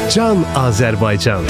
Can Azərbaycan.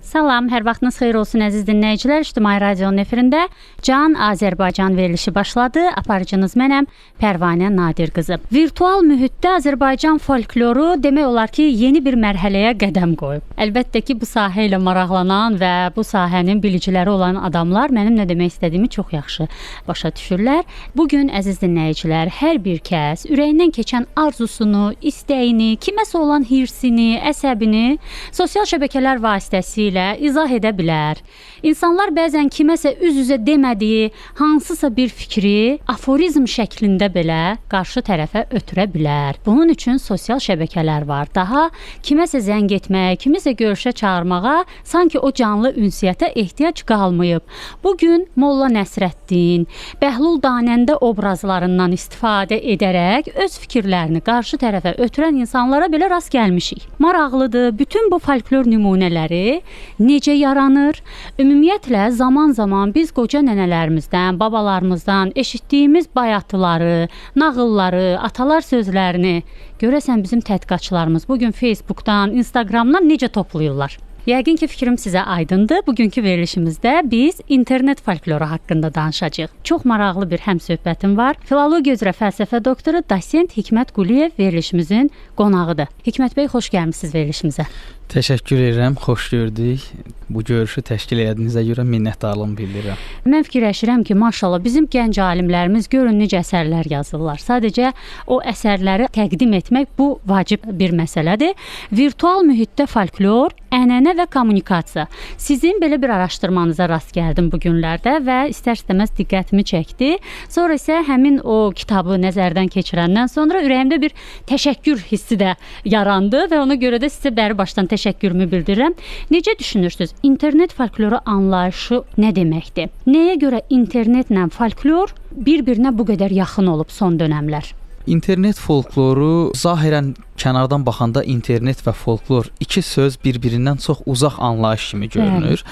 Salam, hər vaxtınız xeyir olsun əziz dinləyicilər. İctimai Radionun efirində Can Azərbaycan verilişi başladı. Aparıcınız mənəm, Pərvanə Nadir qızı. Virtual mühitdə Azərbaycan folkloru demək olar ki, yeni bir mərhələyə qədəm qoyub. Əlbəttə ki, bu sahə ilə maraqlanan və bu sahənin biliciləri olan adamlar mənim nə demək istədiyimi çox yaxşı başa düşürlər. Bugün əziz dinləyicilər, hər bir kəs ürəyindən keçən arzusunu, istəyini, kiməsə olan hirsini, əsəbini sosial şəbəkələr vasitəsilə izah edə bilər. İnsanlar bəzən kiməsə üz-üzə demədiyi hansısa bir fikri aforizm şəklində belə qarşı tərəfə ötürə bilər. Bunun üçün sosial şəbəkələr var. Daha kiməsə zəng etməyə, kimisə görüşə çağırmağa sanki o canlı ünsiyyətə ehtiyac qalmayıb. Bugün Molla Nəsrəddin, Bəhlul Danəndə obrazlarından istifadə edərək öz fikirlərini qarşı tərəfə ötürən insanlara belə rast gəlmişik. Maraqlıdır. Bütün bu folklor nümunələri necə yaranır? Ümumiyyətlə zaman-zaman biz qoca nənələrimizdən, babalarımızdan eşitdiyimiz bayatıları, nağılları, atalar sözlərini görəsən bizim tədqiqatçılarımız bugün Facebookdan, Instagramdan necə toplayırlar? Yəqin ki, fikrim sizə aydındır. Bugünkü verilişimizdə biz internet folkloru haqqında danışacağıq. Çox maraqlı bir həmsöhbətim var. Filologiya üzrə fəlsəfə doktoru Dosent Hikmət Quliyev verilişimizin qonağıdır. Hikmət bəy, xoş gəlmisiniz verilişimizə. Təşəkkür edirəm, xoş gördük. Bu görüşü təşkil etdiyinizə görə minnətdarlığımı bildirirəm. Mən fikirləşirəm ki, maşallah bizim gənc alimlərimiz görün necə əsərlər yazırlar. Sadəcə o əsərləri təqdim etmək bu vacib bir məsələdir. Virtual mühitdə folklor, ənənə və kommunikasiya. Sizin belə bir araşdırmanıza rast gəldim bu günlərdə və istər-istəməz diqqətimi çəkdi. Sonra isə həmin o kitabı nəzərdən keçirəndən sonra ürəyimdə bir təşəkkür hissi də yarandı və ona görə də sizə bəri başdan təşəkkürümü bildirirəm. Necə düşünürsünüz? İnternet folkloru anlayışı nə deməkdir? Nəyə görə internetlə folklor bir-birinə bu qədər yaxın olub son dönəmlər? İnternet folkloru zahirən kənardan baxanda internet və folklor iki söz bir-birindən çox uzaq anlayış kimi görünür.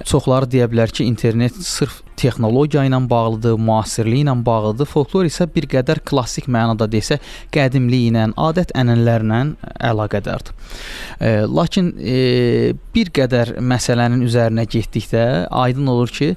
Çoxları deyə bilər ki, internet sırf texnologiya ilə bağlıdır, müasirlik ilə bağlıdır. Folklor isə bir qədər klassik mənada desə, qədimlik ilə, adət-ənənələrlə əlaqədardır. Lakin bir qədər məsələnin üzərinə getdikdə aydın olur ki,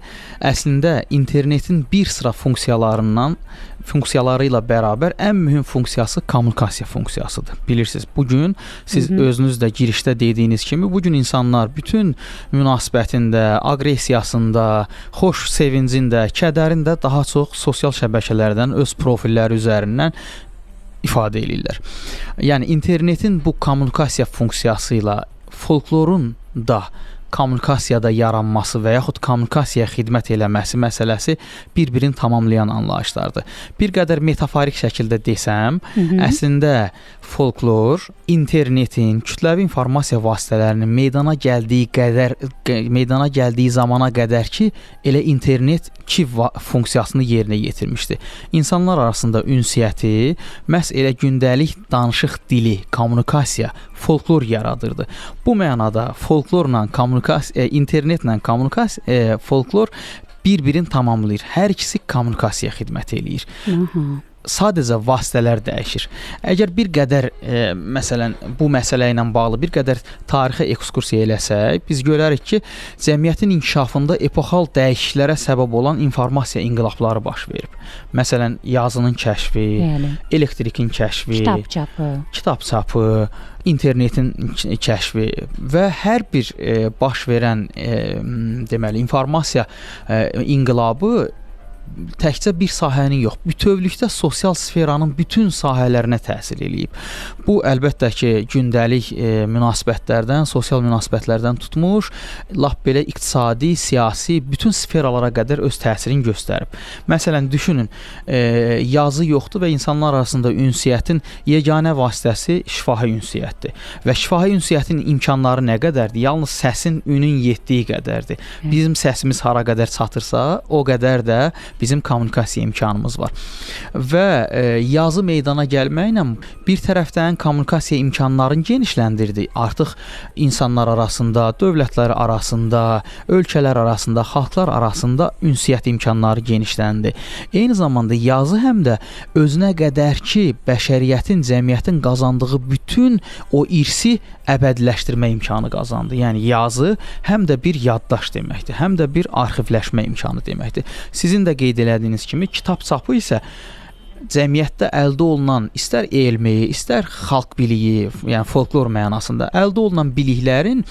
əslində internetin bir sıra funksiyaları ilə bərabər ən mühüm funksiyası kommunikasiya funksiyasıdır. Bilirsiniz, bugün siz özünüz də girişdə dediyiniz kimi, bugün insanlar bütün münasibətində, aqressiyasında, xoş sevincində, kədərində daha çox sosial şəbəkələrdən, öz profilləri üzərindən ifadə edirlər. Yəni, internetin bu kommunikasiya funksiyası ilə folklorun da kommunikasiyada yaranması və yaxud kommunikasiyaya xidmət eləməsi məsələsi bir-birini tamamlayan anlayışlardır. Bir qədər metaforik şəkildə desəm, əslində folklor internetin, kütləvi informasiya vasitələrinin meydana gəldiyi zamana qədər ki, elə internet iki funksiyasını yerinə yetirmişdi. İnsanlar arasında ünsiyyəti məhz elə gündəlik danışıq dili, kommunikasiya, folklor yaradırdı. Bu mənada folklorla internetlə kommunikasiya, folklor bir-birini tamamlayır. Hər ikisi kommunikasiyaya xidmət eləyir. Sadəcə vasitələr dəyişir. Əgər bir qədər, məsələn, bu məsələ ilə bağlı bir qədər tarixə ekskursiya eləsək, biz görərik ki, cəmiyyətin inkişafında epoxal dəyişikliklərə səbəb olan informasiya inqilabları baş verib. Məsələn, yazının kəşfi, elektrikin kəşfi, kitab çapı, internetin kəşfi və hər bir baş verən deməli informasiya inqilabı təkcə bir sahənin yox, bütövlükdə sosial sferanın bütün sahələrinə təsir eləyib. Bu, əlbəttə ki, gündəlik münasibətlərdən, sosial münasibətlərdən tutmuş, lap belə iqtisadi, siyasi, bütün sferalara qədər öz təsirini göstərib. Məsələn, düşünün, yazı yoxdur və insanlar arasında ünsiyyətin yeganə vasitəsi şifahi ünsiyyətdir. Və şifahi ünsiyyətin imkanları nə qədərdir? Yalnız səsin ünün yetdiyi qədərdir. Bizim səsimiz hara qədər çatırsa, o qədər də bizim kommunikasiya imkanımız var. Və yazı meydana gəlməklə bir tərəfdən kommunikasiya imkanlarını genişləndirdi. Artıq insanlar arasında, dövlətlər arasında, ölkələr arasında, xalqlar arasında ünsiyyət imkanları genişləndi. Eyni zamanda yazı həm də özünə qədər ki, bəşəriyyətin, cəmiyyətin qazandığı bütün o irsi əbədiləşdirmə imkanı qazandı. Yəni yazı həm də bir yaddaş deməkdir, həm də bir arxivləşmə imkanı deməkdir. Sizin də qeyd elədiyiniz kimi kitab çapı isə cəmiyyətdə əldə olunan istər elmi, istər xalq biliyi, yəni folklor mənasında əldə olunan biliklərin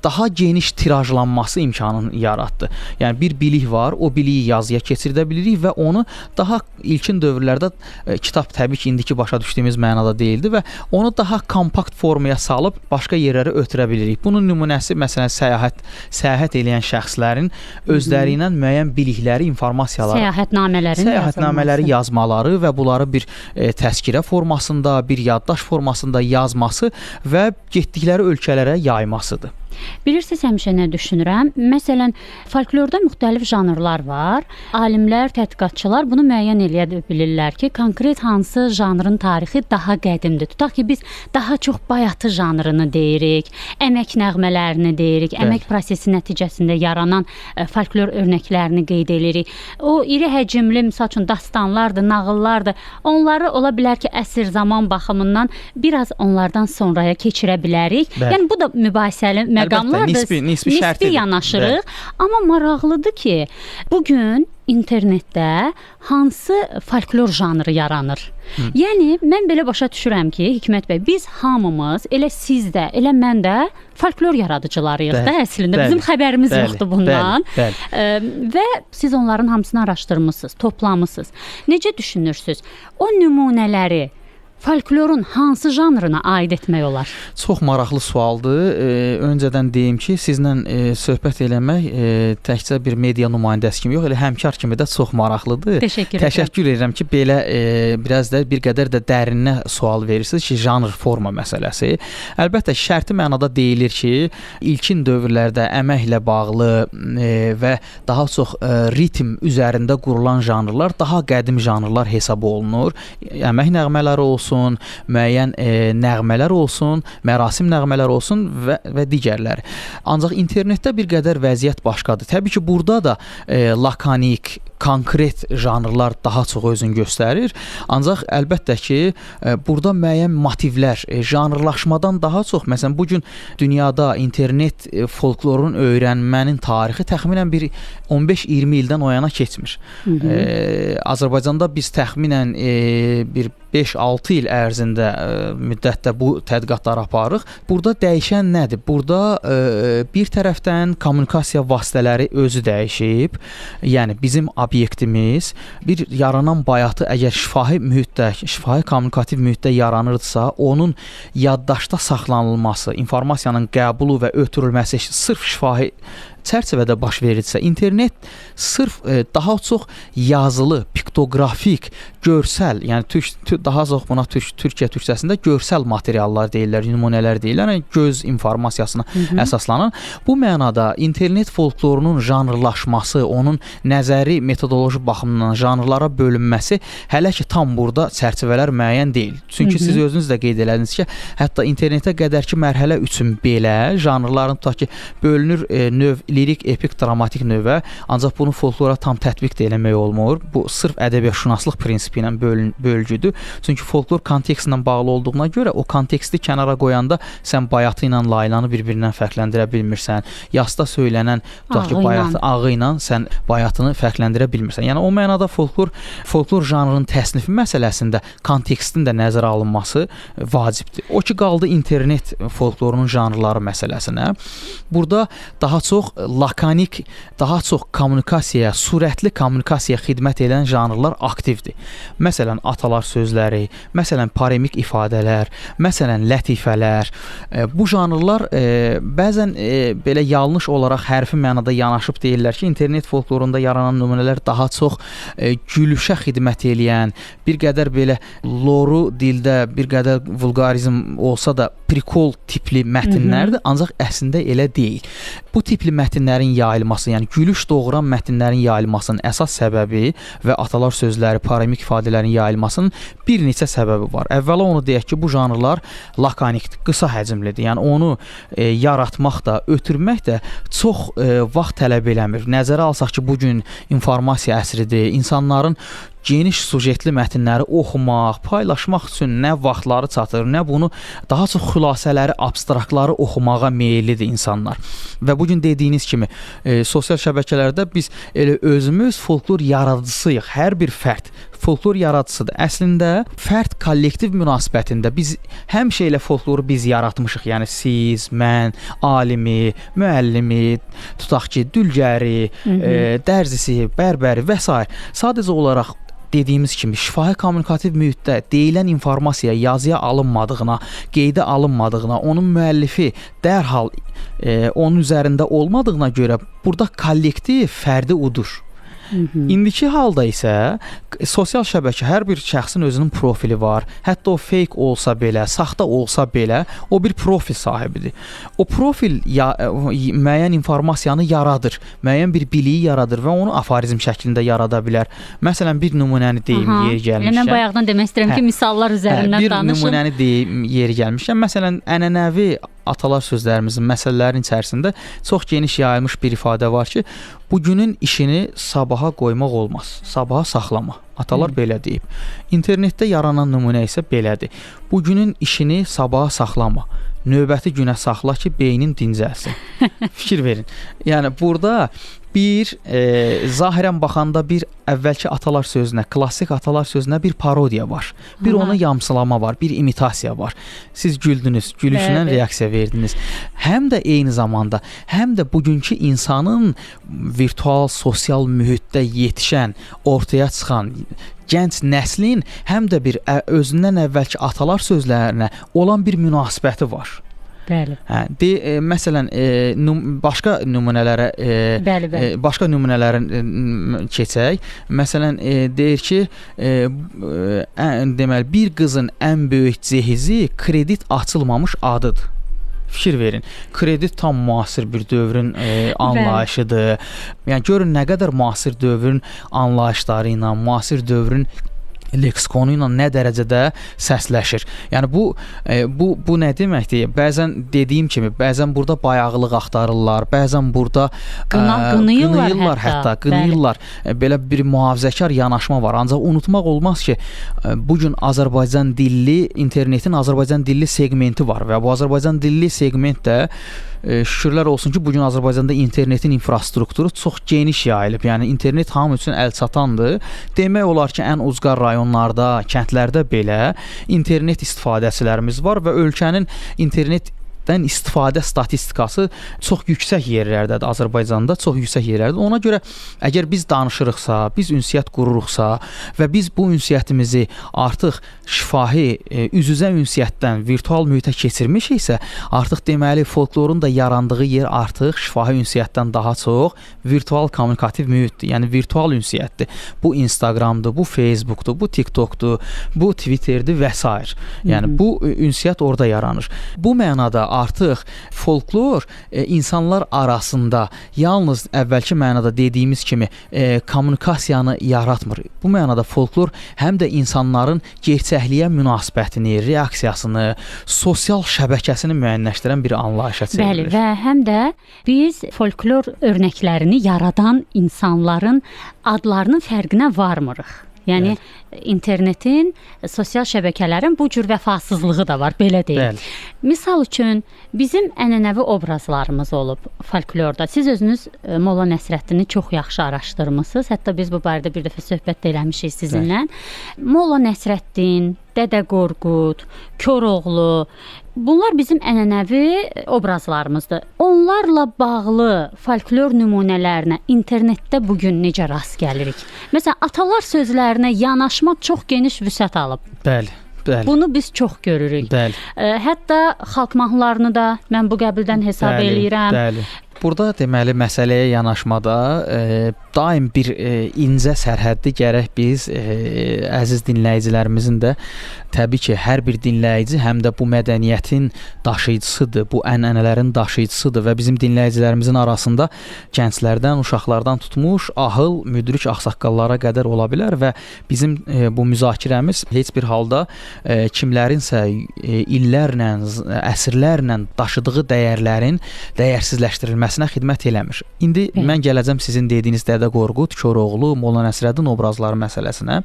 daha geniş tirajlanması imkanını yaratdı. Yəni bir bilik var, o biliyi yazıya keçirdə bilirik və onu daha ilkin dövrlərdə kitab təbii ki, indiki başa düşdüyümüz mənada deyildi və onu daha kompakt formaya salıb başqa yerlərə ötürə bilirik. Bunun nümunəsi məsələn səyahət edən şəxslərin özləri ilə müəyyən bilikləri, informasiyaları, səyahətnamələri yazmaları və bunları bir təzkirə formasında, bir yaddaş formasında yazması və getdikləri ölkələrə yaymasıdır. Bilirsiniz, həmişə nə düşünürəm? Məsələn, folklorda müxtəlif janrlar var. Alimlər, tədqiqatçılar bunu müəyyən eləyə bilirlər ki, konkret hansı janrın tarixi daha qədimdir. Tutaq ki, biz daha çox bayatı janrını deyirik, əmək nəğmələrini deyirik, əmək prosesi nəticəsində yaranan folklor örnəklərini qeyd edirik. O iri həcmli, məsəl üçün dastanlardır, nağıllardır. Onları ola bilər ki, əsr zaman baxımından biraz onlardan sonraya keçirə bilərik. Yəni bu da mübahisəli məqamlardır, nisbi yanaşırıq. Amma maraqlıdır ki, bugün internetdə hansı folklor janrı yaranır? Yəni, mən belə başa düşürəm ki, Hikmət bəy, biz hamımız, elə siz də, elə mən də folklor yaradıcılarıyıq da əslində. Bizim xəbərimiz yoxdur bundan. Və siz onların hamısını araşdırmışsınız, toplamısınız. Necə düşünürsünüz? O nümunələri folklorun hansı janrına aid etmək olar? Çox maraqlı sualdır. Öncədən deyim ki, sizlə söhbət eləmək təkcə bir media nümayəndəsi kimi yox, elə həmkar kimi də çox maraqlıdır. Təşəkkür edirəm ki, belə biraz da bir qədər də dərinə sual verirsiniz ki, janr forma məsələsi. Əlbəttə, şərti mənada deyilir ki, ilkin dövrlərdə əməklə bağlı və daha çox ritm üzərində qurulan janrlar daha qədim janrlar hesab olunur. Əmək nəğmələri olsun, müəyyən nəğmələr olsun, mərasim nəğmələr olsun və digərləri. Ancaq internetdə bir qədər vəziyyət başqadır. Təbii ki, burada da lakanik, konkret janrlar daha çox özünü göstərir. Ancaq əlbəttə ki, burada müəyyən motivlər, janrlaşmadan daha çox, məsələn, bugün dünyada internet folklorun öyrənmənin tarixi təxminən bir 15-20 ildən o yana keçmir. Azərbaycanda biz təxminən bir 5-6 il ərzində müddətdə bu tədqiqatları aparırıq. Burada dəyişən nədir? Burada bir tərəfdən kommunikasiya vasitələri özü dəyişib. Yəni bizim obyektimiz bir yaranan bayatı əgər şifahi mühitdə, şifahi kommunikativ mühitdə yaranırsa, onun yaddaşda saxlanılması, informasiyanın qəbulu və ötürülməsi sırf şifahi çərçivədə baş verirsə, internet sırf daha çox yazılı, piktoqrafik, görsəl, yəni daha çox buna Türkiyə türkcəsində görsəl materiallar deyirlər, nümunələr deyirlər, yəni göz informasiyasına əsaslanır. Bu mənada internet folklorunun janrlaşması, onun nəzəri, metodoloji baxımından janrlara bölünməsi hələ ki tam burada çərçivələr müəyyən deyil. Çünki siz özünüz də qeyd elədiniz ki, hətta internetə qədərki mərhələ üçün belə janrların tutaq ki, bölünür növ lirik, epik, dramatik növə, ancaq bunu folklora tam tətbiq də eləmək olmur. Bu sırf ədəbiyyatşünaslıq prinsipi ilə bölgüdür. Çünki folklor kontekstlə bağlı olduğuna görə o konteksti kənara qoyanda sən bayatı ilə laylanı bir-birindən fərqləndirə bilmirsən. Yasda söylənən tutaq ki, bayatı ağı ilə sən bayatını fərqləndirə bilmirsən. Yəni o mənada folklor janrının təsnifi məsələsində kontekstin də nəzərə alınması vacibdir. O ki qaldı internet folklorunun janrları məsələsinə. Burada daha çox lakanik, daha çox kommunikasiyaya, sürətli kommunikasiyaya xidmət edən janrlar aktivdir. Məsələn, atalar sözləri, məsələn, paremik ifadələr, məsələn, lətifələr. Bu janrlar bəzən belə yanlış olaraq hərfi mənada yanaşıb deyirlər ki, internet folklorunda yaranan nümunələr daha çox gülüşə xidmət eləyən, bir qədər belə loru dildə, bir qədər vulqarizm olsa da prikol tipli mətnlərdir, ancaq əslində elə deyil. Bu tipli mətnlərin yayılması, yəni gülüş doğuran mətnlərin yayılmasının əsas səbəbi və atalar sözləri, paramik ifadələrin yayılmasının bir neçə səbəbi var. Əvvəla onu deyək ki, bu janrlar lakanikdir, qısa həcmlidir. Yəni onu yaratmaq da, ötürmək də çox vaxt tələb eləmir. Nəzərə alsaq ki, bu gün informasiya əsridir. İnsanların geniş sujetli mətnləri oxumaq, paylaşmaq üçün nə vaxtları çatır, nə bunu daha çox xülasələri, abstraktları oxumağa meyllidir insanlar. Və bu gün dediyiniz kimi sosial şəbəkələrdə biz elə özümüz folklor yaradıcısıyıq. Hər bir fərd folklor yaradıcısıdır. Əslində fərd kollektiv münasibətində biz həmişə elə folkloru biz yaratmışıq. Yəni siz, mən, alimi, müəllimi, tutaq ki, dülgəri, dərzisi, bərbəri və s. Sadəcə olaraq dediyimiz kimi şifahi kommunikativ mühitdə deyilən informasiya yazıya alınmadığına, qeydə alınmadığına, onun müəllifi dərhal onun üzərində olmadığına görə burada kollektiv fərdi udur. İndiki halda isə sosial şəbəkə hər bir şəxsin özünün profili var. Hətta o fake olsa belə, saxta olsa belə, o bir profil sahibidir. O profil müəyyən informasiyanı yaradır, müəyyən bir biliyi yaradır və onu aforizm şəklində yarada bilər. Məsələn, bir nümunəni deyim yeri gəlmişkən. Mən bayaqdan demək istəyirəm ki, misallar üzərindən danışın. Bir nümunəni deyim yeri gəlmişkən. Məsələn, ənənəvi atalar sözlərimizin məsələlərin içərisində çox geniş yayılmış bir ifadə var ki, bugünün işini sabaha qoymaq olmaz, sabaha saxlama. Atalar belə deyib. İnternetdə yaranan nümunə isə belədir. Bugünün işini sabaha saxlama. Növbəti günə saxla ki, beynin dincəlsin. Fikir verin. Yəni burada bir zahirən baxanda bir əvvəlki atalar sözünə, klassik atalar sözünə bir parodiya var. Bir ona yamsılama var, bir imitasiya var. Siz güldünüz, gülüşündən reaksiya verdiniz. Həm də eyni zamanda, həm də bugünkü insanın virtual, sosial mühitdə yetişən, ortaya çıxan gənc nəslin həm də bir özündən əvvəlki atalar sözlərinə olan bir münasibəti var. Bəli. Məsələn, başqa nümunələrə başqa nümunələrin keçək. Məsələn, deyir ki, deməli bir qızın ən böyük cehizi kredit açılmamış adıdır. Fikir verin. Kredit tam müasir bir dövrün anlayışıdır. Yəni görün nə qədər müasir dövrün anlayışları ilə, müasir dövrün leksikonu ilə nə dərəcədə səsləşir. Yəni bu nə deməkdir? Bəzən dediyim kimi, bəzən burada bayağılıq axtarırlar, bəzən burada qınayırlar hətta, qınayırlar. Belə bir mühafizəkar yanaşma var. Ancaq unutmaq olmaz ki, bu gün Azərbaycan dilli, internetin Azərbaycan dilli segmenti var və bu Azərbaycan dilli segment də şükürlər olsun ki, bugün Azərbaycanda internetin infrastrukturu çox geniş yayılıb. Yəni internet hamı üçün əlçatandır. Demək olar ki, ən ucqar rayonlarda, kəndlərdə belə internet istifadəçilərimiz var və ölkənin internetdən istifadə statistikası çox yüksək yerlərdədir. Azərbaycanda çox yüksək yerlərdir. Ona görə əgər biz danışırıqsa, biz ünsiyyət qururuqsa və biz bu ünsiyyətimizi artıq şifahi, üz-üzə ünsiyyətdən virtual mühitə keçirmişiksə, artıq deməli folklorun da yarandığı yer artıq şifahi ünsiyyətdən daha çox virtual kommunikativ mühitdir. Yəni virtual ünsiyyətdir. Bu Instagramdır, bu Facebookdur, bu TikTokdur, bu Twitterdir və s. Yəni bu ünsiyyət orada yaranır. Bu mənada artıq folklor insanlar arasında yalnız əvvəlki mənada dediyimiz kimi kommunikasiyanı yaratmır. Bu mənada folklor həm də insanların gerçəkliyə münasibətini, reaksiyasını, sosial şəbəkəsini müəyyənləşdirən bir anlayışa çevrilir. Bəli, və həm də biz folklor örnəklərini yaradan insanların adlarının fərqinə varmırıq. Yəni internetin, sosial şəbəkələrin bu cür vəfasızlığı da var, belə deyək. Misal üçün bizim ənənəvi obrazlarımız olub folklorda. Siz özünüz Molla Nəsrəddini çox yaxşı araşdırmısınız. Hətta biz bu barədə bir dəfə söhbət də eləmişik sizinlə. Molla Nəsrəddin, Dədə Qorqud, Koroğlu, bunlar bizim ənənəvi obrazlarımızdır. Onlarla bağlı folklor nümunələrinə internetdə bugün necə rast gəlirik? Məsələn, atalar sözlərinə yanaşmaq çox geniş vüsət alıb. Bəli. Bəli. Bunu biz çox görürük. Bəli. Hətta xalq mahnılarını da mən bu qəbildən hesab eləyirəm. Bəli. Burada deməli məsələyə yanaşmada daim bir incə sərhəddi gərək biz əziz dinləyicilərimizin də təbii ki, hər bir dinləyici həm də bu mədəniyyətin daşıyıcısıdır, bu ənənələrin daşıyıcısıdır və bizim dinləyicilərimizin arasında gənclərdən, uşaqlardan tutmuş ahıl, müdrik ağsaqqallara qədər ola bilər və bizim bu müzakirəmiz heç bir halda kimlərinsə illərlə, əsrlərlə daşıdığı dəyərlərin dəyərsizləşdirilməsinə xidmət eləmir. İndi mən gələcəm sizin dediyiniz Dədə Qorqud, Koroğlu, Molla Nəsrəddin obrazları məsələsinə.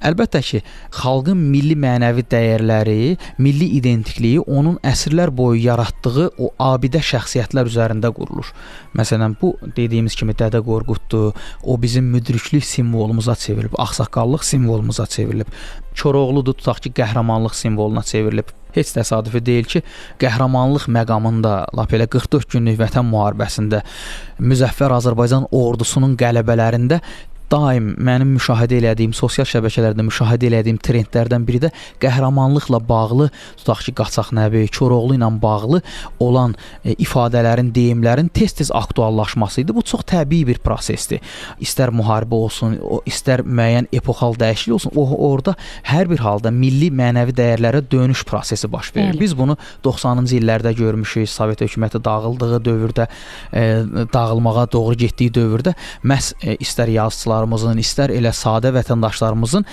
Əlbəttə ki, xalqın milli mənəvi dəyərləri, milli identikliyi onun əsrlər boyu yaratdığı o abidə şəxsiyyətlər üzərində qurulur. Məsələn, bu dediyimiz kimi Dədə Qorquddur, o bizim müdriklük simvolumuza çevrilib, ağsaqqallıq simvolumuza çevrilib. Koroğludur, tutaq ki, qəhrəmanlıq simvoluna çevrilib. Heç təsadüfi deyil ki, qəhrəmanlıq məqamında, lap elə 44 günlük Vətən müharibəsində Müzəffər Azərbaycan ordusunun qələbələrində daim mənim müşahidə elədiyim, sosial şəbəkələrdə müşahidə elədiyim trendlərdən biri də qəhrəmanlıqla bağlı, tutaq ki, Qaçaq Nəbi, Koroğlu ilə bağlı olan ifadələrin, deyimlərin tez-tez aktuallaşması idi. Bu çox təbii bir prosesdir. İstər müharibə olsun, istər müəyyən epoxal dəyişiklik olsun, orada hər bir halda milli mənəvi dəyərlərə dönüş prosesi baş verir. Biz bunu 90-cı illərdə görmüşük, Sovet hökuməti dağıldığı dövrdə, dağılmağa doğru getdiyi dövrdə məhz istər yazıçılar, istər elə sadə vətəndaşlarımızın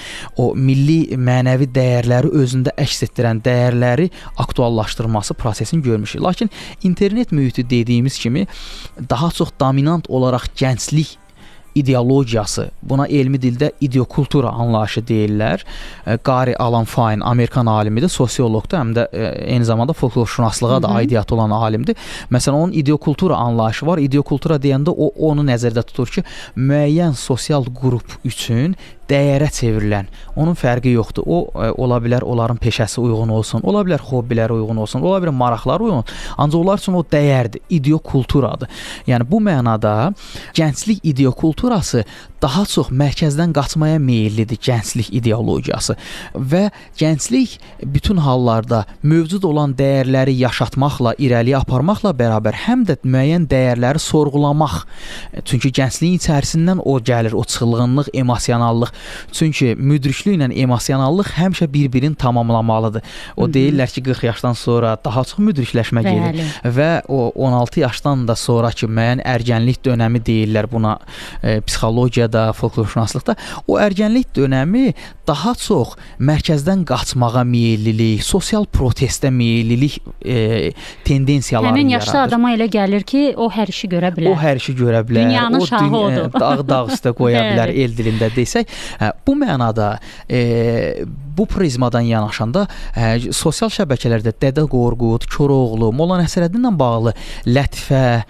o milli mənəvi dəyərləri özündə əks etdirən dəyərləri aktuallaşdırması prosesini görmüşük. Lakin internet mühiti dediyimiz kimi daha çox dominant olaraq gənclik ideologiyası, buna elmi dildə ideokultura anlayışı deyirlər. Qari Alan Fine, Amerikan alimidir, sosioloqdur, həm də eyni zamanda folklorşünaslığa da aidiyyatı olan alimdir. Məsələn, onun ideokultura anlayışı var. Ideokultura deyəndə o onu nəzərdə tutur ki, müəyyən sosial qrup üçün dəyərə çevrilən, onun fərqi yoxdur. O, ola bilər onların peşəsi uyğun olsun, ola bilər hobbiləri uyğun olsun, ola bilər maraqları uyğun olsun. Ancaq onlar üçün o dəyərdir, ideokulturadır. Yəni, bu mənada gənclik ideokulturası daha çox mərkəzdən qaçmaya meyillidir, gənclik ideologiyası. Və gənclik bütün hallarda mövcud olan dəyərləri yaşatmaqla, irəliyə aparmaqla bərabər həm də müəyyən dəyərləri sorğulamaq. Çünki gəncliyin içərisindən o gəlir, o çılğınlıq, emosionallıq. Çünki müdrikliklə emosionallıq həmişə bir-birini tamamlamalıdır. O deyirlər ki, 40 yaşdan sonra daha çox müdrikləşmə gedir və o 16 yaşdan da sonraki müəyyən ərgənlik dönəmi deyirlər buna psixologiyada, folklorşünaslıqda. O ərgənlik dönəmi daha çox mərkəzdən qaçmağa meyillilik, sosial protestə meyillilik tendensiyalarını yaradır. Həmin yaşda adama elə gəlir ki, o hər işi görə bilər. O hər işi görə bilər. Dünyanın şahı odur. Dağ üstə qoya bilər, el dilində desək. Bu mənada, bu prizmadan yanaşanda sosial şəbəkələrdə Dədə Qorqud, Koroğlu, Molla Nəsrəddinlə bağlı lətifə,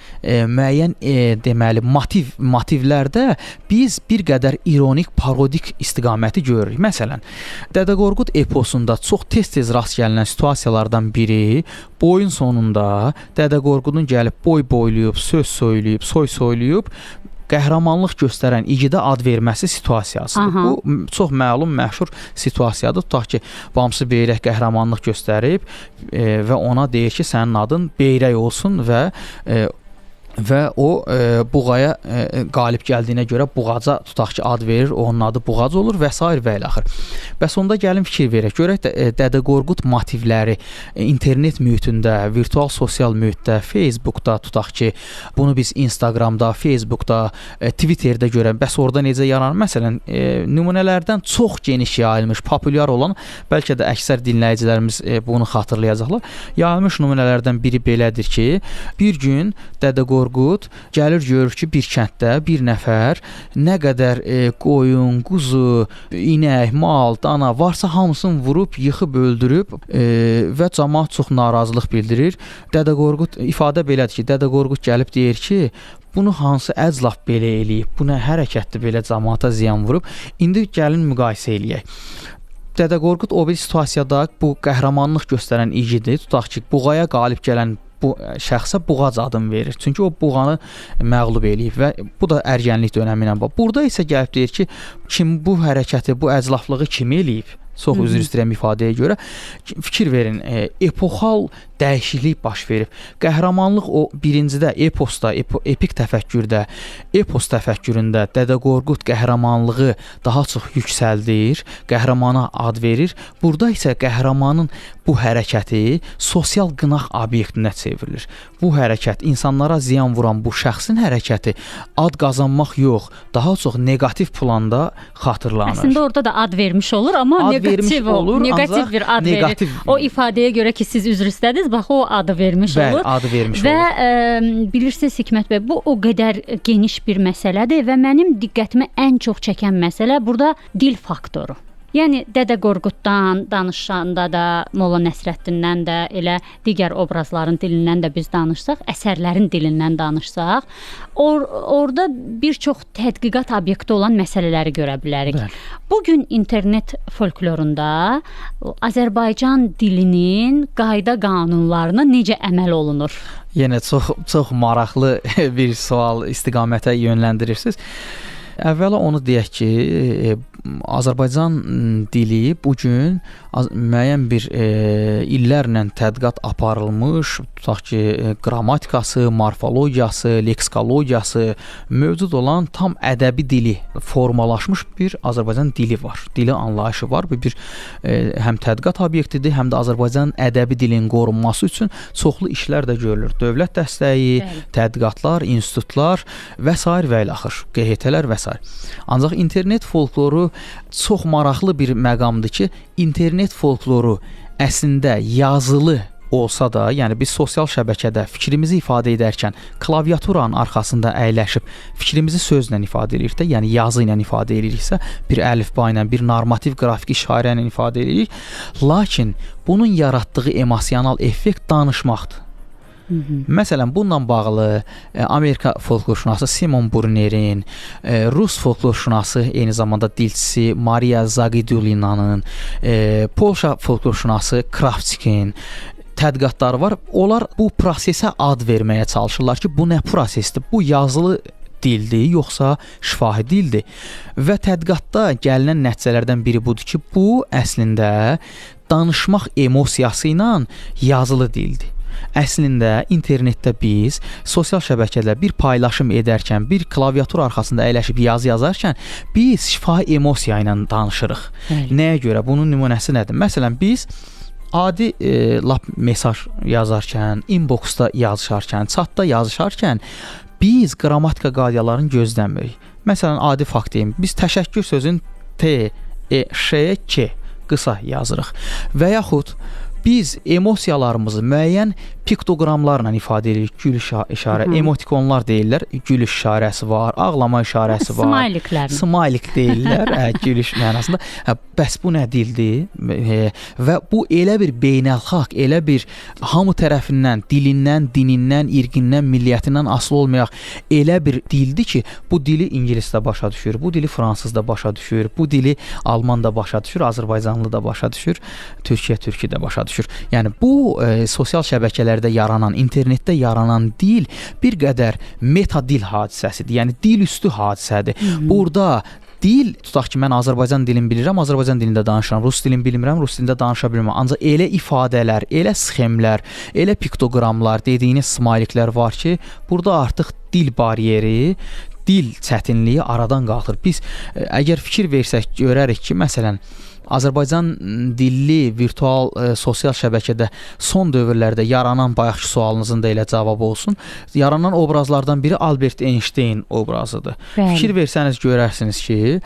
müəyyən deməli motivlərdə biz bir qədər ironik, parodik istiqaməti görürük. Məsələn, Dədə Qorqud eposunda çox tez-tez rast gəlinən situasiyalardan biri boyun sonunda Dədə Qorqudun gəlib boy boyluyub, söz söyləyib, soy soyluyub, qəhrəmanlıq göstərən igidə ad verməsi situasiyasıdır. Bu çox məlum, məşhur situasiyadır. Tutaq ki, Bamsı Beyrək qəhrəmanlıq göstərib və ona deyir ki, sənin adın Beyrək olsun və o buğaya qalib gəldiyinə görə buğaca tutaq ki, ad verir, onun adı buğac olur və s. və ilaxır. Bəs onda gəlin fikir verək. Görək Dədə Qorqud motivləri internet mühitində, virtual sosial mühitdə, Facebookda tutaq ki, bunu biz Instagramda, Facebookda, Twitterdə görək. Bəs orada necə yaranır? Məsələn, nümunələrdən çox geniş yayılmış, populyar olan, bəlkə də əksər dinləyicilərimiz bunu xatırlayacaqlar. Yayılmış nümunələrdən biri belədir ki, bir gün Dədə Qorqud gəlir, görür ki, bir kənddə bir nəfər nə qədər qoyun, quzu, inək, mal, dana varsa hamısını vurub, yıxıb, öldürüb və cəmaət çox narazılıq bildirir. Dədə Qorqud ifadə belədir ki, Dədə Qorqud gəlib deyir ki, bunu hansı əclaf belə eləyib, bu nə hərəkətdir belə cəmaata ziyan vurub. İndi gəlin müqayisə eləyək. Dədə Qorqud o bir situasiyada bu qəhrəmanlıq göstərən igidi, tutaq ki, buğaya qalib gələn bu şəxsə buğac adını verir. Çünki o buğanı məğlub eləyib və bu da ərgənlik dönəmi ilə bağlı. Burada isə gəlib deyir ki, kim bu hərəkəti, bu əclaflığı kim eləyib? Çox üzr istəyirəm ifadəyə görə. Fikir verin, epoxal dəyişiklik baş verib. Qəhrəmanlıq o birincidə eposda, epik təfəkkürdə, epos təfəkküründə Dədə Qorqud qəhrəmanlığı daha çox yüksəldir, qəhrəmana ad verir. Burada isə qəhrəmanın bu hərəkəti sosial qınaq obyektinə çevrilir. Bu hərəkət insanlara ziyan vuran bu şəxsin hərəkəti ad qazanmaq yox, daha çox neqativ planda xatırlanır. Əslində orada da ad vermiş olur, amma neqativ olur, neqativ bir ad verir. O ifadəyə görə ki, siz üzr istədiniz, bax o adı vermiş olur. Bəli, adı vermiş və, olur. Və bilirsiniz Hikmət bəy, bu o qədər geniş bir məsələdir və mənim diqqətimi ən çox çəkən məsələ burada dil faktoru. Yəni Dədə Qorquddan danışanda da, Molla Nəsrəddindən də, elə digər obrazların dilindən də biz danışsaq, əsərlərin dilindən danışsaq, orada bir çox tədqiqat obyekti olan məsələləri görə bilərik. Bəli. Bu gün internet folklorunda Azərbaycan dilinin qayda-qanunlarına necə əməl olunur? Yenə çox maraqlı bir sual istiqamətə yönləndirirsiniz. Əvvəla onu deyək ki, Azərbaycan dili bu gün müəyyən bir illərlə tədqiqat aparılmış, tutaq ki, qrammatikası, morfologiyası, leksikologiyası mövcud olan tam ədəbi dili formalaşmış bir Azərbaycan dili var. Dili anlayışı var. Bu bir həm tədqiqat obyektidir, həm də Azərbaycan ədəbi dilinin qorunması üçün çoxlu işlər də görülür. Dövlət dəstəyi, tədqiqatlar, institutlar və s. və ilaxır, QHT-lər və s. Ancaq internet folkloru çox maraqlı bir məqamdır ki, internet folkloru əslində yazılı olsa da, yəni biz sosial şəbəkədə fikrimizi ifadə edərkən klaviaturanın arxasında əyləşib fikrimizi sözlə ifadə edirik də, yəni yazı ilə ifadə ediriksə, bir əlifba ilə, bir normativ qrafik işarə ilə ifadə edirik. Lakin bunun yaratdığı emosional effekt danışmaqdır. Məsələn, bununla bağlı Amerika folklorşünası Simon Brunerin, Rus folklorşünası, eyni zamanda dilçisi Mariya Zagidulinanın, Polşa folklorşünası Kravčikin tədqiqatları var. Onlar bu prosesə ad verməyə çalışırlar ki, bu nə prosesdir? Bu yazılı dildir, yoxsa şifahi dildir? Və tədqiqatda gəlinən nəticələrdən biri budur ki, bu əslində danışmaq emosiyası ilə yazılı dildir. Əslində internetdə biz sosial şəbəkədə bir paylaşım edərkən, bir klaviatur arxasında əyləşib yazı yazarkən biz şifahi emosiya ilə danışırıq. Nəyə görə? Bunun nümunəsi nədir? Məsələn, biz adi lap mesaj yazarkən, inboxda yazışarkən, chatda yazışarkən biz qrammatika qaydalarını gözləmirik. Məsələn, adi fakt deyim. Biz təşəkkür sözün T, E, Ş, K qısa yazırıq. Və yaxud biz emosiyalarımızı müəyyən piktoqramlarla ifadə edirik. Gül işarə, emotikonlar deyirlər. Gül işarəsi var, ağlama işarəsi var. Smayliklər. Smaylik deyirlər, gülüş mənasında. Bəs bu nə dildir? Və bu elə bir beynəlxalq, elə bir hamı tərəfindən, dilindən, dinindən, irqindən, milliyyətindən asılı olmayaq elə bir dildir ki, bu dili ingilis də başa düşür, bu dili fransız da başa düşür, bu dili alman da başa düşür, azərbaycanlı da başa düşür, türkçə türkü də başa düşür. Yəni bu sosial şəbəkələrdə yaranan, internetdə yaranan dil bir qədər meta dil hadisəsidir. Yəni dil üstü hadisədir. Burada dil, tutaq ki, mən Azərbaycan dilini bilirəm, Azərbaycan dilində danışıram, Rus dilini bilmirəm, Rus dilində danışa bilmirəm. Ancaq elə ifadələr, elə sxemlər, elə piktoqramlar, dediyiniz smayliklər var ki, burada artıq dil bariyeri, dil çətinliyi aradan qalxır. Biz əgər fikir versək, görərik ki, məsələn, Azərbaycan dilli virtual sosial şəbəkədə son dövrlərdə yaranan, bayaqki sualınızın da elə cavabı olsun, yaranan obrazlardan biri Albert Einstein obrazıdır. Bəli. Fikir versəniz görərsiniz ki,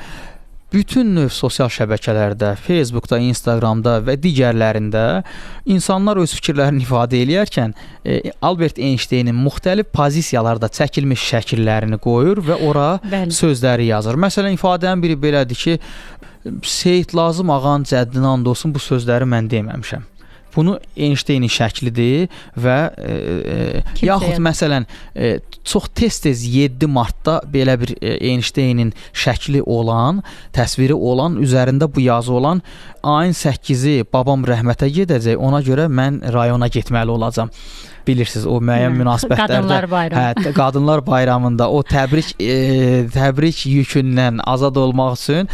bütün növ sosial şəbəkələrdə, Facebookda, Instagramda və digərlərində insanlar öz fikirlərini ifadə edərkən Albert Einsteinin müxtəlif pozisiyalarda çəkilmiş şəkillərini qoyur və ora sözləri yazır. Məsələn, ifadənin biri belədir ki, Seyid Lazım ağanın cəddinə and olsun, bu sözləri mən deməmişəm. Bunu Einsteinin şəklidir və yaxud məsələn çox tez-tez 7 martda belə bir Einsteinin şəkli olan, təsviri olan, üzərində bu yazı olan ayın 8-i babam rəhmətə gedəcək, ona görə mən rayona getməli olacam. bilirsiniz o müəyyən münasibətlərdə Qadınlar bayramı. Qadınlar bayramında o təbrik yükündən azad olmaq üçün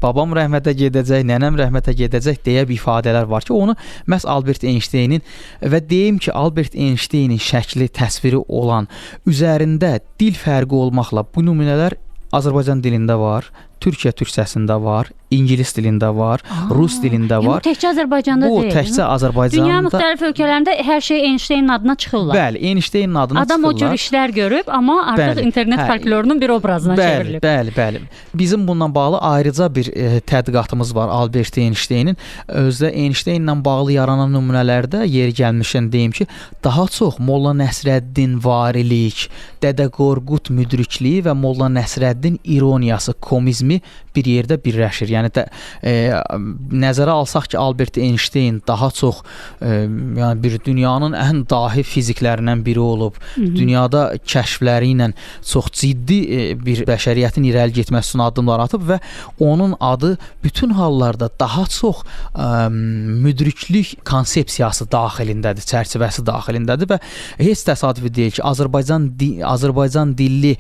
babam rəhmətə gedəcək, nənəm rəhmətə gedəcək deyə bir ifadələr var ki, onu məhz Albert Einsteynin və deyim ki, Albert Einsteynin şəkli, təsviri olan üzərində dil fərqi olmaqla bu nümunələr Azərbaycan dilində var, Türkiyə türkcəsində var, İngilis dilində var, Rus dilində var. Yəni təkcə Azərbaycanda bu deyil. Bu təkcə Azərbaycanda. Dünya müxtəlif ölkələrində hər şey Einsteynin adına çıxırlar. Bəli, Einsteynin adına çıxırlar. Adam o cür işlər görüb, amma artıq internet folklorunun bir obrazına çevrilib. Bəli. Bizim bununla bağlı ayrıca bir tədqiqatımız var Albert Einsteynin. Özdə Einsteyinlə bağlı yaranan nümunələrdə yeri gəlmişən deyim ki, daha çox Molla Nəsrəddin varilik, Dədə Qorqud müdrikliyi və Molla Nəsrəddin ironiyası, komizmi bir yerdə birləşir. Yəni nəzərə alsaq ki, Albert Einstein daha çox yəni bir dünyanın ən dahi fiziklərindən biri olub, dünyada kəşfləri ilə çox ciddi bir bəşəriyyətin irəli getməsi üçün addımlar atıb və onun adı bütün hallarda daha çox müdriklik konsepsiyası daxilindədir, çərçivəsi daxilindədir və heç təsadüfi deyil ki, Azərbaycan dilli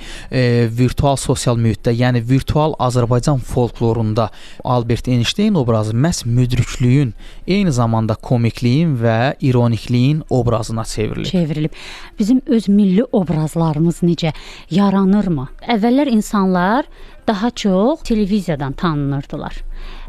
virtual sosial mühitdə, yəni virtual Azərbaycan folklorunda Albert Einstein obrazı məhz müdriklüyün, eyni zamanda komikliyin və ironikliyin obrazına çevrilib. Bizim öz milli obrazlarımız necə yaranırmı? Əvvəllər insanlar daha çox televiziyadan tanınırdılar.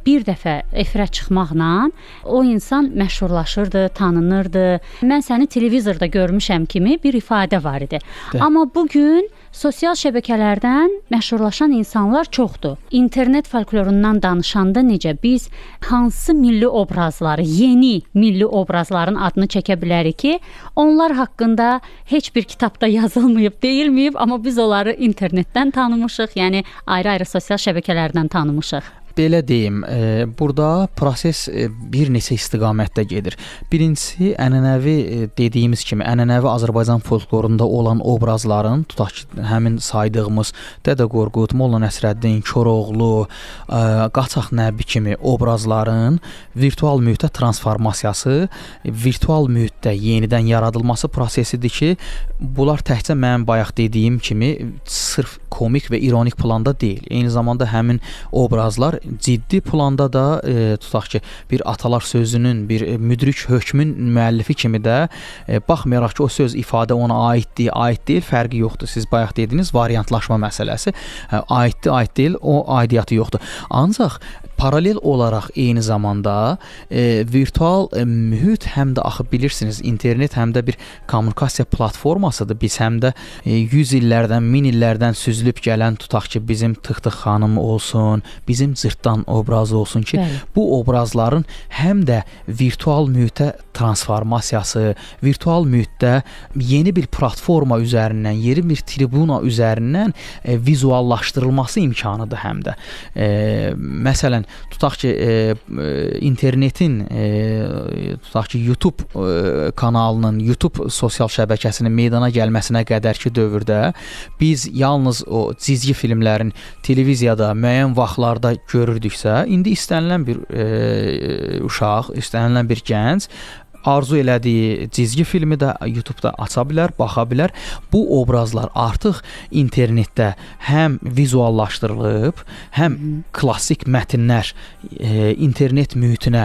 Bir dəfə efirə çıxmaqla o insan məşhurlaşırdı, tanınırdı. Mən səni televizorda görmüşəm kimi bir ifadə var idi. Amma bugün sosial şəbəkələrdən məşhurlaşan insanlar çoxdur. İnternet folklorundan danışanda necə biz hansı milli obrazları, yeni milli obrazların adını çəkə bilərik ki, onlar haqqında heç bir kitabda yazılmayıb, deyilməyib, amma biz onları internetdən tanımışıq, yəni ayrı-ayrı sosial şəbəkələrdən tanımışıq. Belə deyim, burada proses bir neçə istiqamətdə gedir. Birincisi, ənənəvi dediyimiz kimi, ənənəvi Azərbaycan folklorunda olan obrazların, tutaq ki, həmin saydığımız Dədə Qorqud, Molla Nəsrəddin, Koroğlu, Qaçaq Nəbi kimi obrazların virtual mühitə transformasiyası, virtual mühitdə yenidən yaradılması prosesidir ki, bunlar təkcə mənim bayaq dediyim kimi sırf komik və ironik planda deyil. Eyni zamanda həmin obrazlar ciddi planda da tutaq ki, bir atalar sözünün, bir müdrik hökmün müəllifi kimi də baxmayaraq ki, o söz ifadə ona aiddir, aid deyil, fərqi yoxdur. Siz bayaq dediniz variantlaşma məsələsi. Aiddir, aid deyil, o aidiyyatı yoxdur. Ancaq paralel olaraq eyni zamanda virtual mühit həm də axı bilirsiniz, internet həm də bir kommunikasiya platformasıdır. Biz həm də 100 illərdən, 1000 illərdən süzülüb gələn tutaq ki, bizim Tıq-Tıq xanım olsun, bizim Cırtdan obrazı olsun ki, bu obrazların həm də virtual mühitə transformasiyası, virtual mühitdə yeni bir platforma üzərindən, yeni bir tribuna üzərindən vizuallaşdırılması imkanıdır həm də. Məsələn, tutaq ki, internetin, tutaq ki, YouTube kanalının, YouTube sosial şəbəkəsinin meydana gəlməsinə qədərki dövrdə biz yalnız o cizgi filmlərin televiziyada müəyyən vaxtlarda görürdüksə, indi istənilən bir uşaq, istənilən bir gənc arzu elədiyi cizgi filmi də YouTube-da aça bilər, baxa bilər. Bu obrazlar artıq internetdə həm vizuallaşdırılıb, həm klassik mətnlər internet mühitinə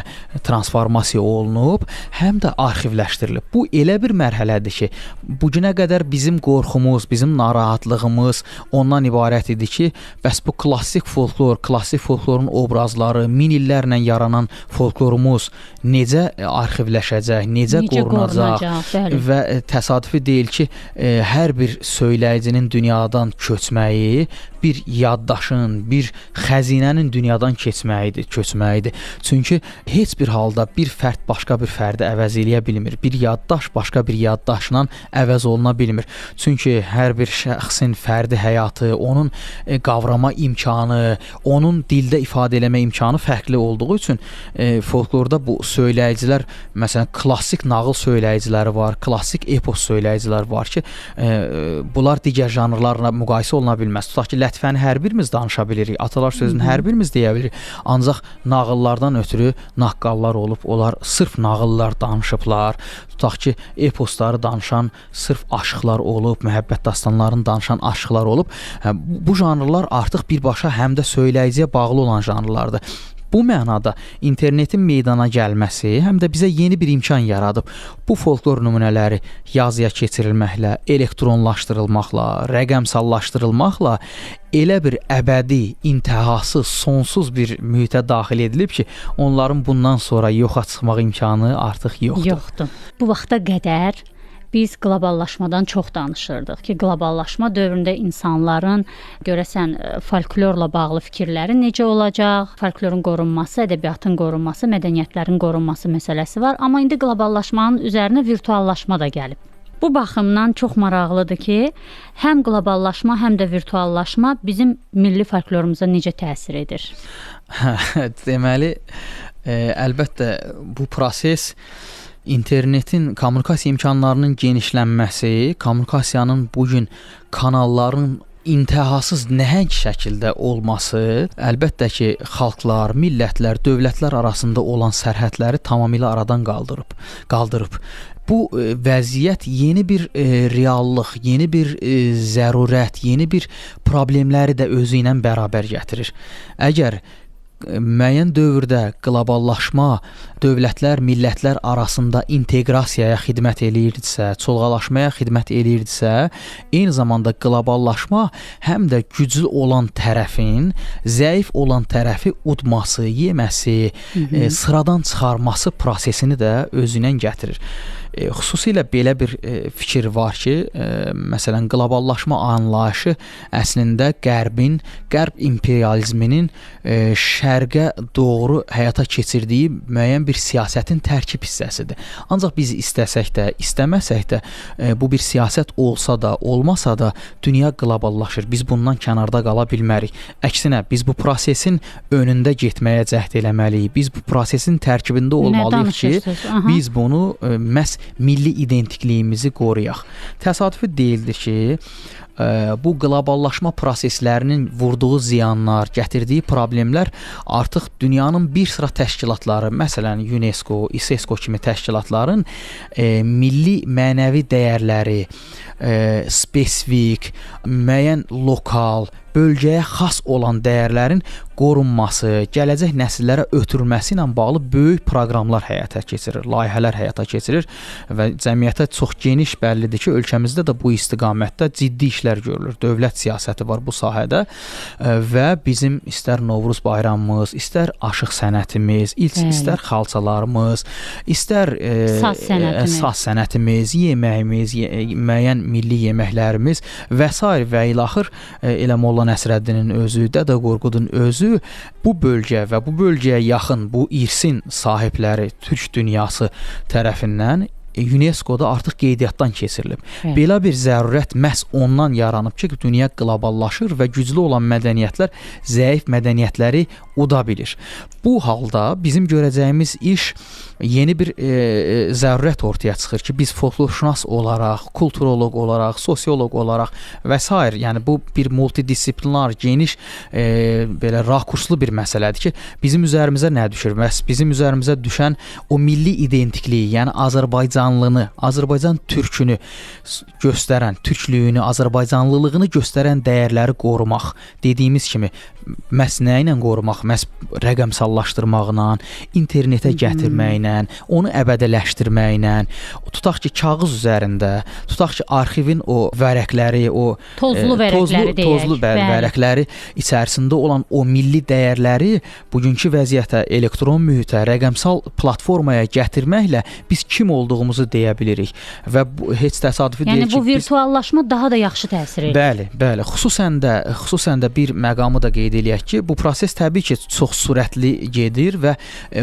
transformasiya olunub, həm də arxivləşdirilib. Bu elə bir mərhələdir ki, bu günə qədər bizim qorxumuz, bizim narahatlığımız ondan ibarət idi ki, bəs bu klassik folklorun obrazları, min illərlə yaranan folklorumuz necə arxivləşəcək, necə qorunacaq və təsadüfi deyil ki, hər bir söyləyicinin dünyadan köçməyi bir yaddaşın, bir xəzinənin dünyadan köçməyidir. Çünki heç bir halda bir fərd başqa bir fərdi əvəz eləyə bilmir. Bir yaddaş başqa bir yaddaşla əvəz oluna bilmir. Çünki hər bir şəxsin fərdi həyatı, onun qavrama imkanı, onun dildə ifadə eləmə imkanı fərqli olduğu üçün folklorda bu söyləyicilər, məsələn, klassik nağıl söyləyiciləri var, klassik epos söyləyiciləri var ki, bunlar digər janrlarla müqayisə oluna bilməz. Tutaq ki, lətifəni hər birimiz danışa bilirik, atalar sözünü hər birimiz deyə bilirik. Ancaq nağıllardan ötürü naqqallar olub, onlar sırf nağıllar danışıblar. Tutaq ki, eposları danışan sırf aşıqlar olub, məhəbbət dastanlarını danışan aşıqlar olub. Bu janrlar artıq birbaşa həm də söyləyiciyə bağlı olan janrlardır. Bu mənada internetin meydana gəlməsi həm də bizə yeni bir imkan yaradıb. Bu folklor nümunələri yazıya keçirilməklə, elektronlaşdırılmaqla, rəqəmsallaşdırılmaqla elə bir əbədi, intihasız, sonsuz bir mühitə daxil edilib ki, onların bundan sonra yoxa çıxmaq imkanı artıq yoxdur. Bu vaxta qədər biz qloballaşmadan çox danışırdıq ki, qloballaşma dövründə insanların görəsən folklorla bağlı fikirləri necə olacaq, folklorun qorunması, ədəbiyyatın qorunması, mədəniyyətlərin qorunması məsələsi var. Amma indi qloballaşmanın üzərinə virtuallaşma da gəlib. Bu baxımdan çox maraqlıdır ki, həm qloballaşma, həm də virtuallaşma bizim milli folklorumuza necə təsir edir? Deməli, əlbəttə bu proses internetin kommunikasiya imkanlarının genişlənməsi, kommunikasiyanın bugün kanalların intihasız nəhəng şəkildə olması əlbəttə ki, xalqlar, millətlər, dövlətlər arasında olan sərhədləri tamamilə aradan qaldırıb. Bu vəziyyət yeni bir reallıq, yeni bir zərurət, yeni bir problemləri də özü ilə bərabər gətirir. Əgər müəyyən dövrdə qloballaşma dövlətlər, millətlər arasında inteqrasiyaya xidmət eləyirdisə, çolğalaşmaya xidmət eləyirdisə, eyni zamanda qloballaşma həm də güclü olan tərəfin zəif olan tərəfi udması, yeməsi, sıradan çıxarması prosesini də özünə gətirir. Xüsusilə belə bir fikir var ki, məsələn, qloballaşma anlayışı əslində qərb imperializminin şərqə doğru həyata keçirdiyi müəyyən bir siyasətin tərkib hissəsidir. Ancaq biz istəsək də, istəməsək də, bu bir siyasət olsa da, olmasa da dünya qloballaşır. Biz bundan kənarda qala bilmərik. Əksinə, biz bu prosesin önündə getməyə cəhd eləməliyik. Biz bu prosesin tərkibində olmalıyıq ki, biz bunu məhz milli identikliyimizi qoruyaq. Təsadüfi deyildir ki, bu qloballaşma proseslərinin vurduğu ziyanlar, gətirdiyi problemlər artıq dünyanın bir sıra təşkilatları, məsələn UNESCO, ISESCO kimi təşkilatların milli mənəvi dəyərləri, spesifik, müəyyən lokal, bölgəyə xas olan dəyərlərin qorunması, gələcək nəsillərə ötürülməsi ilə bağlı böyük proqramlar həyata keçirir, layihələr həyata keçirir və cəmiyyətə çox geniş bəllidir ki, ölkəmizdə də bu istiqamətdə ciddi işlər görülür. Dövlət siyasəti var bu sahədə və bizim istər Novruz bayramımız, istər aşıq sənətimiz, istər xalçalarımız, istər saz sənətimiz, yeməyimiz, müəyyən milli yeməklərimiz və s. və ilaxır elə Molla Nəsrəddinin özü, Dədə Qorqudun özü bu bölgə və bu bölgəyə yaxın bu irsin sahibləri Türk dünyası tərəfindən UNESCO-da artıq qeydiyyatdan keçirilib. Belə bir zərurət məhz ondan yaranıb ki, dünya qloballaşır və güclü olan mədəniyyətlər zəif mədəniyyətləri uda bilir. Bu halda bizim görəcəyimiz iş yeni bir zərurət ortaya çıxır ki, biz folklorşünas olaraq, kulturoloq olaraq, sosioloq olaraq və s. yəni bu bir multidisiplinar, geniş belə rakurslu bir məsələdir ki, bizim üzərimizə nə düşür? Bizim üzərimizə düşən o milli identikliyi, yəni Azərbaycanlını, Azərbaycan türkünü göstərən, türklüyünü, Azərbaycanlılığını göstərən dəyərləri qorumaq. Dediyimiz kimi, məhz nə ilə qorumaq? Məhz rəqəmsallaşdırmaqla, internetə gətirməklə, onu əbədələşdirməklə, tutaq ki, kağız üzərində, tutaq ki, arxivin o vərəqləri, o tozlu vərəqləri içərisində olan o milli dəyərləri bugünkü vəziyyətə, elektron mühitə, rəqəmsal platformaya gətirməklə biz kim olduğumuzu deyə bilirik və bu heç təsadüfi deyil ki, bu virtuallaşma daha da yaxşı təsir edir. Bəli. Xüsusən də bir məqamı da qeyd eləyək ki, bu proses təbii ki, ki, çox sürətli gedir və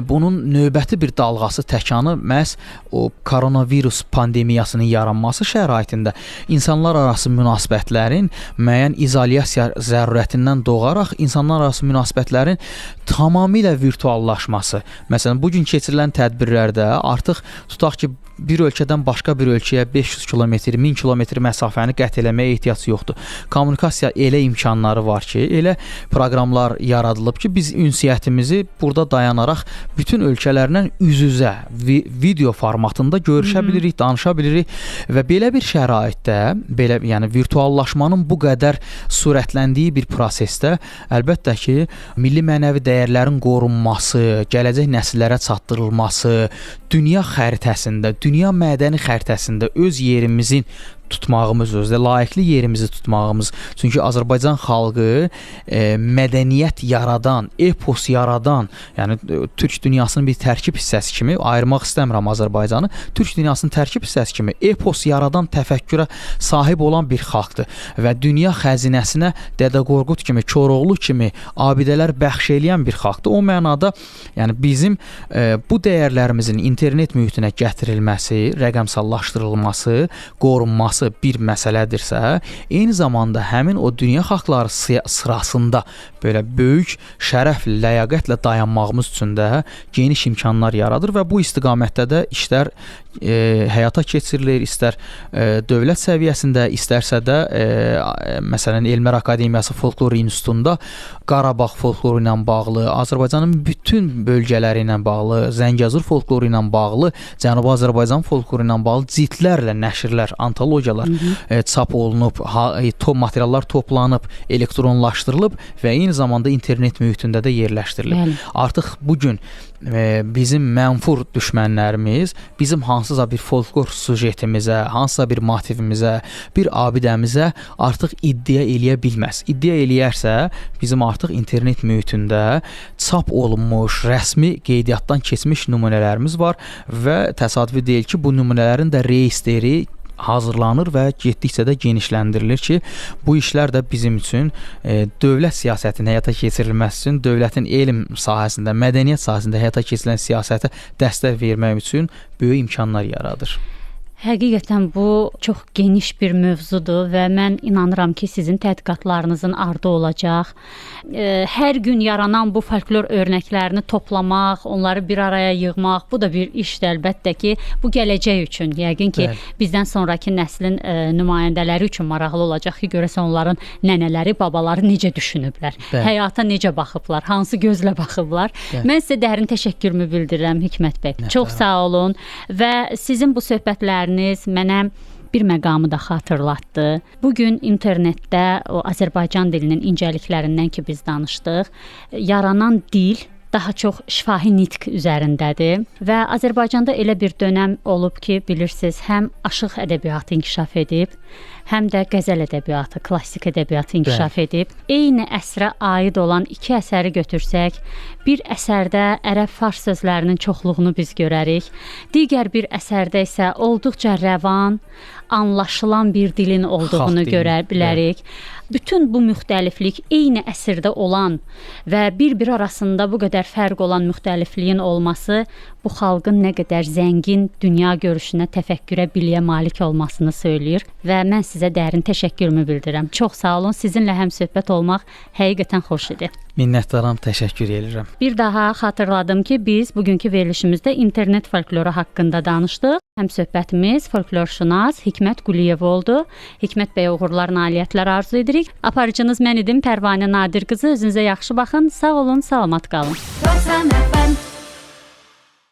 bunun növbəti bir dalğası təkanı məhz o koronavirus pandemiyasının yaranması şəraitində insanlar arası münasibətlərin müəyyən izolyasiya zərurətindən doğaraq insanlar arası münasibətlərin tamamilə virtuallaşması. Məsələn, bu gün keçirilən tədbirlərdə artıq tutaq ki, bir ölkədən başqa bir ölkəyə 500 kilometr, 1000 kilometr məsafəni qət eləməyə ehtiyac yoxdur. Kommunikasiya elə imkanları var ki, elə proqramlar yaradılıb ki, biz ünsiyyətimizi burada dayanaraq bütün ölkələrlə üz-üzə video formatında görüşə bilirik, danışa bilirik və belə bir şəraitdə, yəni virtuallaşmanın bu qədər sürətləndiyi bir prosesdə əlbəttə ki, milli mənəvi dəyərlərin qorunması, gələcək nəsillərə çatdırılması, dünya xəritəsində, dünya mədəni xəritəsində öz yerimizin tutmağımız, özdə layiqli yerimizi tutmağımız. Çünki Azərbaycan xalqı mədəniyyət yaradan, epos yaradan, yəni türk dünyasının bir tərkib hissəsi kimi, ayırmaq istəmirəm Azərbaycanı, türk dünyasının tərkib hissəsi kimi epos yaradan təfəkkürə sahib olan bir xalqdır və dünya xəzinəsinə Dədə Qorqud kimi, Koroğlu kimi abidələr bəxş eləyən bir xalqdır. O mənada, yəni bizim bu dəyərlərimizin internet mühitinə gətirilməsi, rəqəmsallaşdırılması, qorunması bir məsələdirsə, eyni zamanda həmin o dünya xalqları sırasında belə böyük şərəflə, ləyaqətlə dayanmağımız üçün də geniş imkanlar yaradır və bu istiqamətdə də işlər həyata keçirilir, istər dövlət səviyyəsində, istərsə də məsələn Elmlər Akademiyası Folklor İnstitutunda Qarabağ folkloru ilə bağlı, Azərbaycanın bütün bölgələri ilə bağlı, Zəngəzur folkloru ilə bağlı, Cənubi Azərbaycan folkloru ilə bağlı cildlərlə nəşrlər, antologiyalar çap olunub, materiallar toplanıb, elektronlaşdırılıb və eyni zamanda internet mühitində də yerləşdirilib. Artıq bugün bizim mənfur düşmənlərimiz bizim hansısa bir folklor sujetimizə, hansısa bir motivimizə, bir abidəmizə artıq iddia eləyə bilməz. İddia eləyərsə, bizim artıq internet mühitində çap olunmuş, rəsmi qeydiyyatdan keçmiş nümunələrimiz var və təsadüfi deyil ki, bu nümunələrin də reestri hazırlanır və getdikcə də genişləndirilir ki, bu işlər də bizim üçün dövlət siyasətinin həyata keçirilməsi üçün, dövlətin elm sahəsində, mədəniyyət sahəsində həyata keçirilən siyasətə dəstək vermək üçün böyük imkanlar yaradır. Həqiqətən bu çox geniş bir mövzudur və mən inanıram ki, sizin tədqiqatlarınızın ardı olacaq. Hər gün yaranan bu folklor örnəklərini toplamaq, onları bir araya yığmaq, bu da bir işdir əlbəttə ki, bu gələcək üçün, yəqin ki, bizdən sonraki nəslin nümayəndələri üçün maraqlı olacaq ki, görəsən onların nənələri, babaları necə düşünüblər, həyata necə baxıblar, hansı gözlə baxıblar. Mən sizə dərin təşəkkürümü bildirirəm, Hikmət bəy. Çox sağ olun və sizin bu söhbətləriniz mənə bir məqamı da xatırlatdı. Bugün internetdə o Azərbaycan dilinin incəliklərindən ki biz danışdıq, yaranan dil daha çox şifahi nitq üzərindədir və Azərbaycanda elə bir dönəm olub ki, bilirsiniz, həm aşıq ədəbiyyatı inkişaf edib, həm də qəzəl ədəbiyyatı, klassik ədəbiyyatı inkişaf edib. Eyni əsrə aid olan iki əsəri götürsək, bir əsərdə ərəb-fars sözlərinin çoxluğunu biz görərik. Digər bir əsərdə isə olduqca rəvan, anlaşılan bir dilin olduğunu görə bilərik. Bütün bu müxtəliflik eyni əsrdə olan və bir-bir arasında bu qədər fərq olan müxtəlifliyin olması bu xalqın nə qədər zəngin dünya görüşünə, təfəkkürə, biliyə malik olmasını söyləyir və mən sizə dərin təşəkkürümü bildirirəm. Çox sağ olun, sizinlə həmsöhbət olmaq həqiqətən xoş idi. Minnətdaram, təşəkkür edirəm. Bir daha xatırladım ki, biz bugünkü verilişimizdə internet folkloru haqqında danışdıq. Həmsöhbətimiz folklorşünas Hikmət Quliyev oldu. Hikmət bəyə uğurlar, nailiyyətlər arzu edirik. Aparıcınız mən idim, Pərvanə Nadir qızı. Özünüzə yaxşı baxın, sağ olun, salamat qalın.